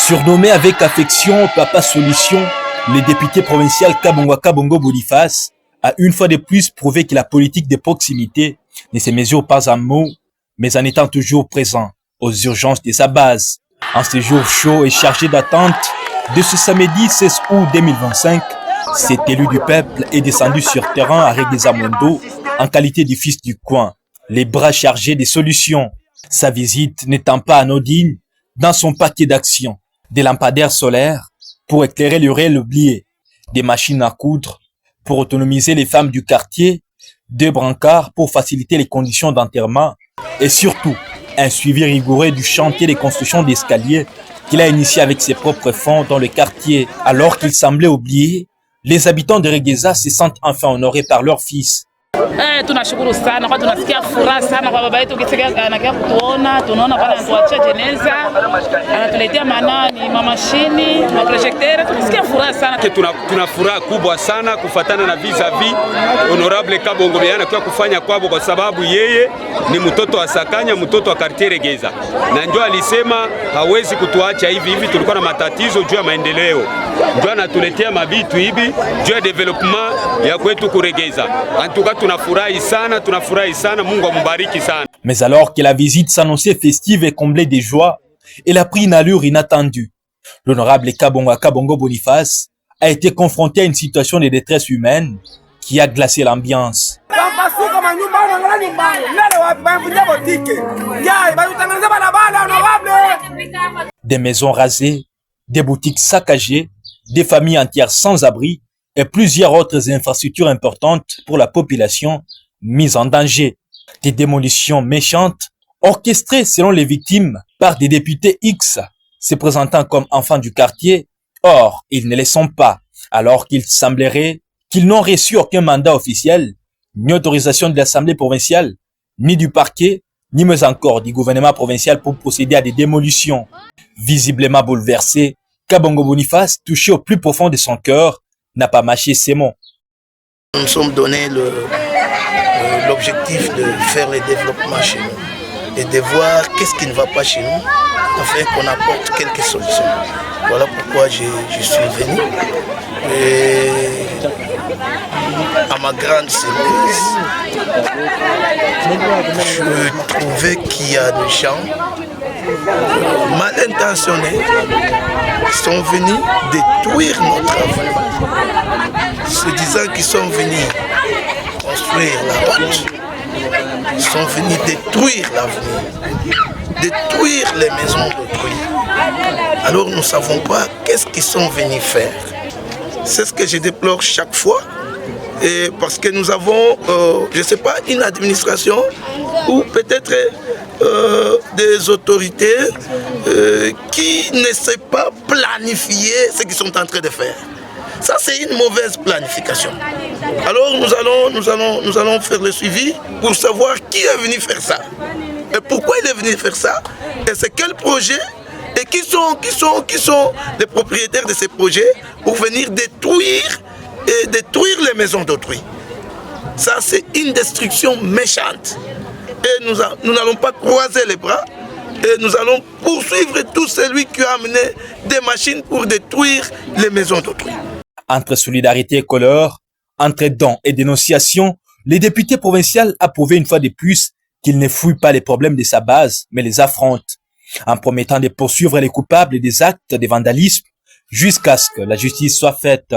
Surnommé avec affection Papa Solution, le député provincial Kabongwa Kabongo Boniface a une fois de plus prouvé que la politique de proximité ne se mesure pas en mots, mais en étant toujours présent aux urgences de sa base. En ce jour chaud et chargé d'attente de ce samedi 16 août 2025, cet élu du peuple est descendu sur terrain à Regueza-Mondo en qualité de fils du coin, les bras chargés de solutions. Sa visite n'étant pas anodine dans son paquet d'actions, des lampadaires solaires pour éclairer le réel oublié, des machines à coudre pour autonomiser les femmes du quartier, 2 brancards pour faciliter les conditions d'enterrement et surtout un suivi rigoureux du chantier de construction d'escaliers qu'il a initié avec ses propres fonds dans le quartier. Alors qu'il semblait oublié, les habitants de Regueza se sentent enfin honorés par leur fils. Tunashukuru sana kwa tunasikia furaha sana kwa baba yetu kisikia anakia kutuona, tunaona pale anatuachia jeneza, anatuletea manani mamashini, maprojecteur, tunasikia furaha sana. Tuna furaha kubwa sana kufatana na vis-a-vis honorable Kabongo Beyana kwa kufanya kwabo, kwa sababu yeye ni mtoto wa Sakanya, mtoto wa quartier Regueza. Na ndio alisema hawezi kutuacha hivi hivi, tulikuwa na matatizo juu ya maendeleo. Ndio anatuletea mabitu hivi juu ya development ya kwetu kuregeza. Antuka tunafurahi sana, Mungu ambariki sana. Mais alors que la visite s'annonçait festive et comblée de joie, elle a pris une allure inattendue. L'honorable Kabongwa Kabongo Boniface a été confronté à une situation de détresse humaine qui a glacé l'ambiance. Des maisons rasées, des boutiques saccagées, des familles entières sans abri et plusieurs autres infrastructures importantes pour la population mises en danger. Des démolitions méchantes orchestrées selon les victimes par des députés X se présentant comme enfants du quartier. Or, ils ne le sont pas, alors qu'il semblerait qu'ils n'ont reçu aucun mandat officiel, ni autorisation de l'Assemblée provinciale, ni du parquet, ni mais encore du gouvernement provincial pour procéder à des démolitions. Visiblement bouleversé, Kabongo Boniface, touché au plus profond de son cœur, n'a pas mâché ses mots. Nous nous sommes donné l'objectif de faire le développement chez nous et de voir qu'est-ce qui ne va pas chez nous afin qu'on apporte quelques solutions. Voilà pourquoi je suis venu. Et à ma grande surprise, je trouvais qu'il y a des gens mal intentionnés qui sont venus détruire notre avenir. Se disant qu'ils sont venus construire la route, ils sont venus détruire l'avenir, détruire les maisons d'autrui. Alors nous ne savons pas qu'est-ce qu'ils sont venus faire. C'est ce que je déplore chaque fois. Et parce que nous avons, je ne sais pas, une administration ou peut-être des autorités qui ne savent pas planifier ce qu'ils sont en train de faire. Ça, c'est une mauvaise planification. Alors nous allons faire le suivi pour savoir qui est venu faire ça. Et pourquoi il est venu faire ça. Et c'est quel projet. Et qui sont les propriétaires de ces projets pour venir détruire les maisons d'autrui. Ça, c'est une destruction méchante. Et nous n'allons pas croiser les bras. Et nous allons poursuivre tout celui qui a amené des machines pour détruire les maisons d'autrui. Entre solidarité et colère, entre dons et dénonciation, le député provincial a prouvé une fois de plus qu'il ne fouille pas les problèmes de sa base, mais les affronte, en promettant de poursuivre les coupables des actes de vandalisme jusqu'à ce que la justice soit faite.